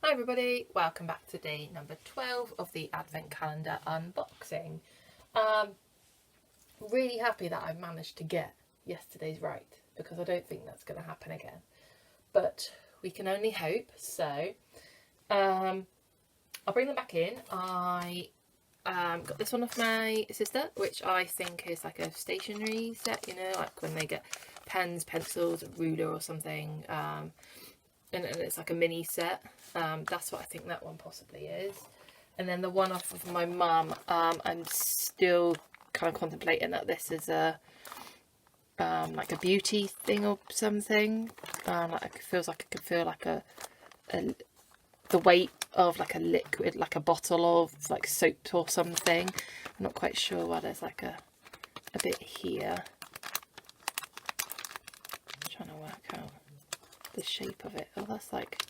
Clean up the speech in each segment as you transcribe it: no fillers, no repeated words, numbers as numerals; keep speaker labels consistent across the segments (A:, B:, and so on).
A: Hi everybody, welcome back to day number 12 of the Advent Calendar unboxing. Really happy that I managed to get yesterday's right, because I don't think that's going to happen again. But we can only hope. So I'll bring them back in. I got this one off my sister, which I think is like a stationery set, you know, like when they get pens, pencils, a ruler or something. And it's like a mini set. That's what I think that one possibly is. And then the one off of my mum, I'm still kind of contemplating that this is a like a beauty thing or something. Like it feels like it could feel like the weight of like a liquid, like a bottle of like soap or something. I'm not quite sure why there's like a bit here. I'm trying to work out the shape of it. Oh, that's like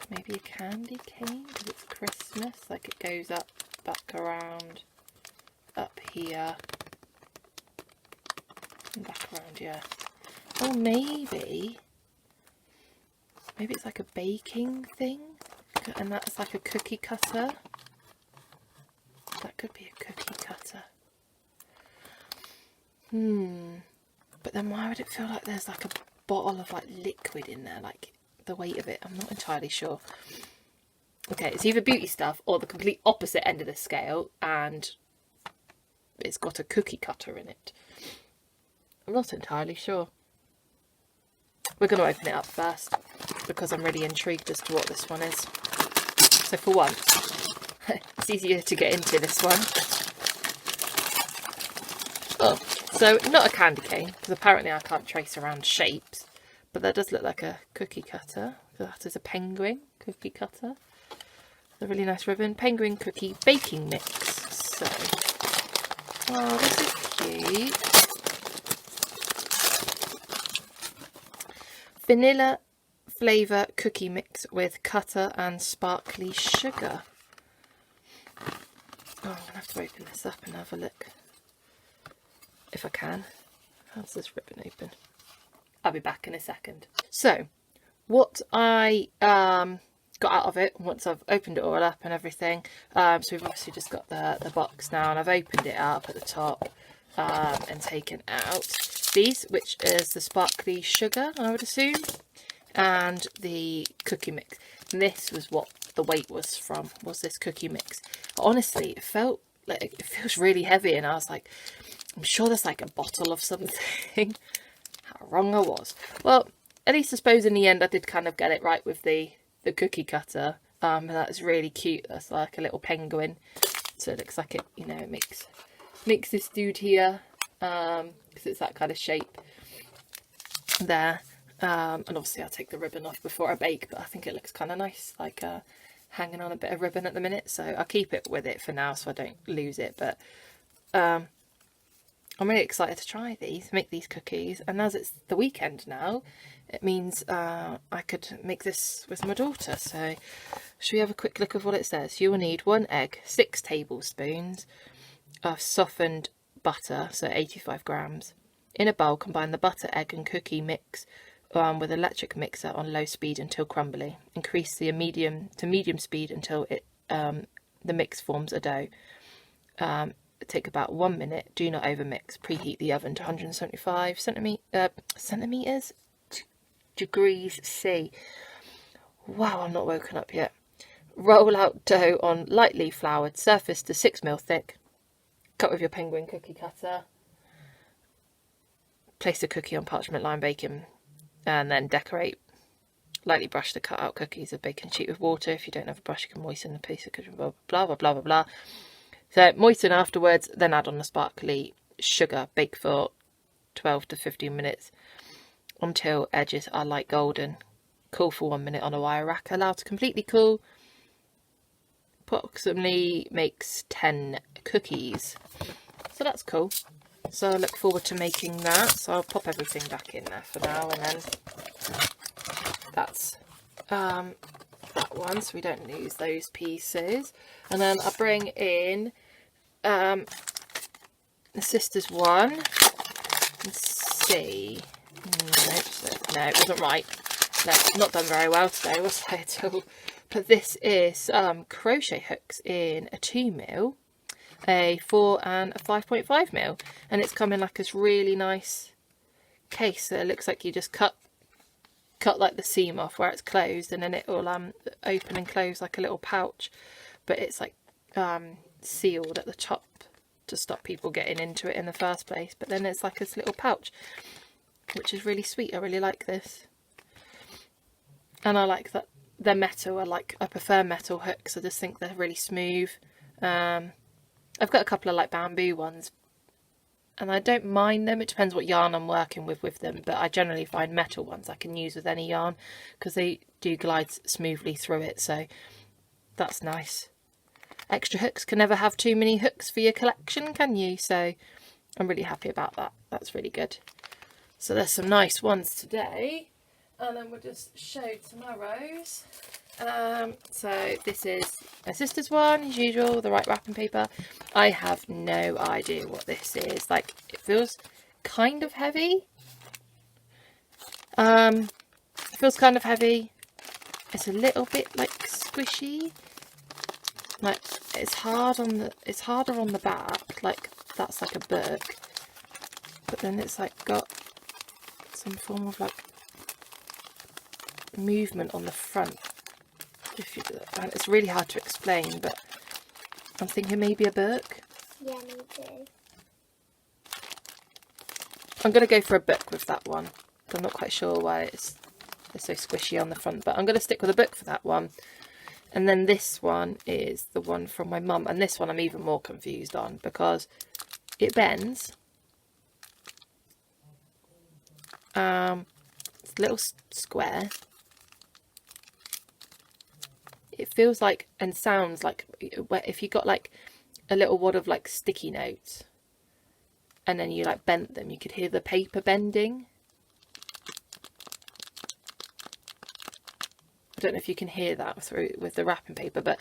A: maybe a candy cane because it's Christmas. Like it goes up, back around, up here, and back around, yeah. Oh, maybe it's like a baking thing, and that's like a cookie cutter. That could be a cookie cutter. But then why would it feel like there's like a bottle of like liquid in there, like the weight of it? I'm not entirely sure. Okay, it's either beauty stuff or the complete opposite end of the scale, and it's got a cookie cutter in it. I'm not entirely sure. We're going to open it up first because I'm really intrigued as to what this one is. So for once, it's easier to get into this one. Oh. So, not a candy cane, because apparently I can't trace around shapes, but that does look like a cookie cutter. That is a penguin cookie cutter. A really nice ribbon. Penguin cookie baking mix. So, oh, this is cute. Vanilla flavour cookie mix with cutter and sparkly sugar. Oh, I'm going to have to open this up and have a look. If I can. How's this ribbon open? I'll be back in a second. So, what I got out of it once I've opened it all up and everything, so we've obviously just got the box now, and I've opened it up at the top and taken out these, which is the sparkly sugar, I would assume, and the cookie mix. And this was what the weight was from, was this cookie mix. But honestly, it felt like it feels really heavy, and I was like, I'm sure there's like a bottle of something. How wrong I was. Well, at least I suppose in the end I did kind of get it right with the cookie cutter. And that's really cute. That's like a little penguin. So it looks like it, you know, it makes this dude here. Because it's that kind of shape there. And obviously I'll take the ribbon off before I bake, but I think it looks kind of nice, like hanging on a bit of ribbon at the minute. So I'll keep it with it for now so I don't lose it. But I'm really excited to try these, make these cookies, and as it's the weekend now, it means I could make this with my daughter. So should we have a quick look of what it says? You will need 1 egg, 6 tablespoons of softened butter, so 85 grams. In a bowl, combine the butter, egg and cookie mix with electric mixer on low speed until crumbly. Increase the medium speed until the mix forms a dough. Take about 1 minute. Do not overmix. Preheat the oven to 175 centimeters degrees C. Wow, I'm not woken up yet. Roll out dough on lightly floured surface to 6 mil thick. Cut with your penguin cookie cutter. Place the cookie on parchment lined baking, and then decorate. Lightly brush the cut out cookies with baking sheet with water. If you don't have a brush, you can moisten the piece of cookie. Blah blah blah blah blah blah. So moisten afterwards, then add on the sparkly sugar. Bake for 12 to 15 minutes until edges are light golden. Cool for 1 minute on a wire rack. Allow to completely cool. Approximately makes 10 cookies. So that's cool. So I look forward to making that. So I'll pop everything back in there for now, and then that's that one, so we don't lose those pieces. And then I'll bring in the sister's one and see. No, it wasn't right. not done very well today, was I at all? But this is crochet hooks in a 2mm, a 4 and a 5.5mm, and it's come in like this really nice case. So it looks like you just cut like the seam off where it's closed, and then it will open and close like a little pouch, but it's like sealed at the top to stop people getting into it in the first place. But then it's like this little pouch, which is really sweet. I really like this, and I like that they're metal. I prefer metal hooks. I just think they're really smooth. I've got a couple of like bamboo ones, and I don't mind them. It depends what yarn I'm working with them, but I generally find metal ones I can use with any yarn because they do glide smoothly through it, so that's nice. Extra hooks can never have too many hooks for your collection, can you? So I'm really happy about that. That's really good. So there's some nice ones today, and then we'll just show tomorrow's. So this is my sister's one, as usual, the right wrapping paper. I have no idea what this is. Like, it feels kind of heavy. It feels kind of heavy. It's a little bit like squishy. Like, it's harder on the back, like that's like a book. But then it's like got some form of like movement on the front. And it's really hard to explain, but I'm thinking maybe a book.
B: Yeah, me too.
A: I'm going to go for a book with that one. I'm not quite sure why it's so squishy on the front, but I'm going to stick with a book for that one. And then this one is the one from my mum, and this one I'm even more confused on because it bends. It's a little square. It feels like and sounds like if you got like a little wad of like sticky notes and then you like bent them, you could hear the paper bending. I don't know if you can hear that through with the wrapping paper, but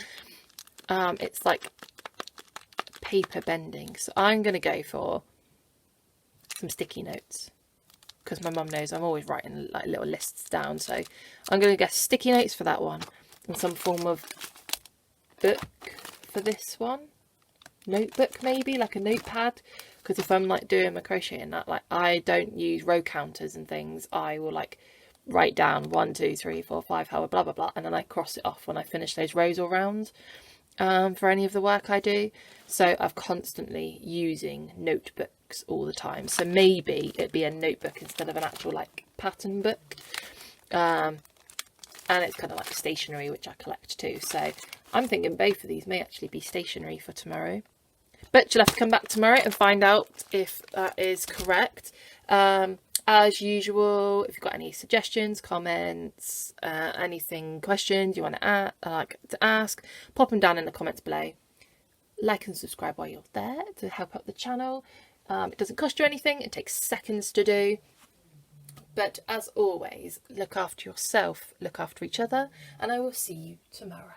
A: it's like paper bending. So I'm going to go for some sticky notes because my mum knows I'm always writing like little lists down. So I'm going to guess sticky notes for that one. And some form of book for this one. Notebook maybe, like a notepad. Because if I'm like doing my crochet and that, like I don't use row counters and things. I will like write down 1, 2, 3, 4, 5, however, blah, blah, blah. And then I cross it off when I finish those rows or rounds for any of the work I do. So I'm constantly using notebooks all the time. So maybe it'd be a notebook instead of an actual like pattern book. And it's kind of like stationery, which I collect too. So I'm thinking both of these may actually be stationery for tomorrow. But you'll have to come back tomorrow and find out if that is correct. As usual, if you've got any suggestions, comments, anything, questions you want to ask, pop them down in the comments below. Like and subscribe while you're there to help out the channel. It doesn't cost you anything. It takes seconds to do. But as always, look after yourself, look after each other, and I will see you tomorrow.